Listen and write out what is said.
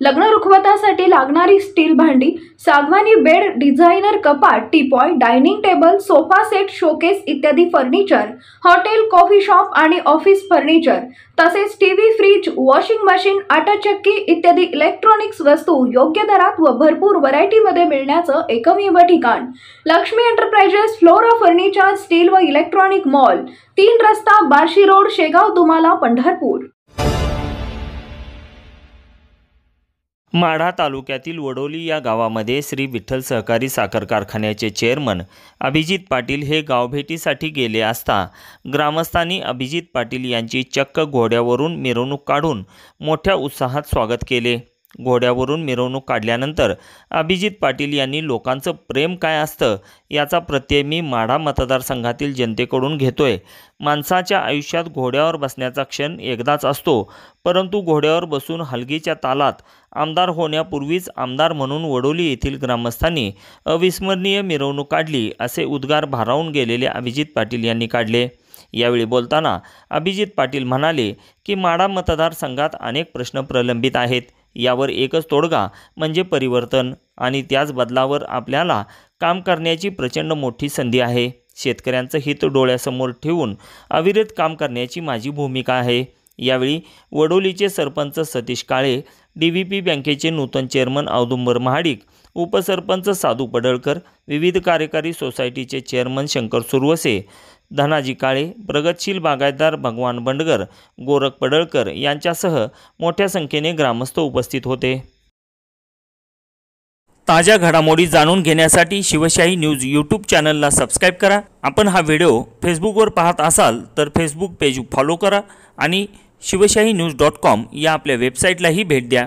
लग्न रुखवतासाठी लागणारी स्टील भांडी, सागवानी बेड, डिझायनर कपाट, teapoy, dining table, sofa set, showcase इत्यादी फर्निचर, हॉटेल, कॉफी शॉप आणि ऑफिस फर्निचर, तसेच टीव्ही, फ्रीज, वॉशिंग मशीन, आटा चक्की इत्यादी इलेक्ट्रॉनिक्स वस्तू योग्य दरात व भरपूर व्हरायटीमध्ये मिळण्याचं एकमेव ठिकाण Lakshmi enterprises flora furniture steel व इलेक्ट्रॉनिक मॉल, 3 रस्ता, बार्शी रोड, शेगाव, दुमाला, पंढरपूर। माढा तालुक्यातील वडोली या गावामध्ये श्री विठ्ठल सहकारी साखर कारखान्याचे चेअरमन अभिजित पाटील हे गावभेटीसाठी गेले असता ग्रामस्थांनी अभिजित पाटील यांची चक्क घोड्यावरून मिरवणूक काढून मोठ्या उत्साहात स्वागत केले। घोड्यावरून मिरवणूक काढल्यानंतर अभिजित पाटील यांनी लोकांचं प्रेम काय असतं याचा प्रत्यय मी माढा मतदारसंघातील जनतेकडून घेतोय। माणसाच्या आयुष्यात घोड्यावर बसण्याचा क्षण एकदाच असतो, परंतु घोड्यावर बसून हलगीच्या तालात आमदार होण्यापूर्वीच आमदार म्हणून वडोली येथील ग्रामस्थांनी अविस्मरणीय मिरवणूक काढली, असे उद्गार भारावून गेलेले अभिजित पाटील यांनी काढले। यावेळी बोलताना अभिजित पाटील म्हणाले की माढा मतदारसंघात अनेक प्रश्न प्रलंबित आहेत, यावर एकच तोडगा म्हणजे परिवर्तन आणि त्याच बदलावर आपल्याला काम करण्याची प्रचंड मोठी संधी आहे। शेतकऱ्यांचं हित डोळ्यासमोर ठेवून अविरत काम करण्याची माझी भूमिका आहे। यावेळी वडोलीचे सरपंच सतीश काळे, DVP बँकेचे नूतन चेअरमन औदुंबर महाडिक, उपसरपंच साधू पडळकर, विविध कार्यकारी सोसायटीचे चेअरमन शंकर सुरवसे, धनाजी काळे, प्रगतशील बागायतदार भगवान बंडगर, गोरख पडळकर यांच्यासह मोठ्या संख्येने ग्रामस्थ उपस्थित होते। ताज्या घडामोडी जाणून घेण्यासाठी शिवशाही न्यूज यूट्यूब चॅनलला सबस्क्राईब करा। आपण हा व्हिडिओ फेसबुकवर पाहत असाल तर फेसबुक पेज फॉलो करा आणि शिवशाहीन्यूज.com या आपल्या वेबसाईटलाही भेट द्या।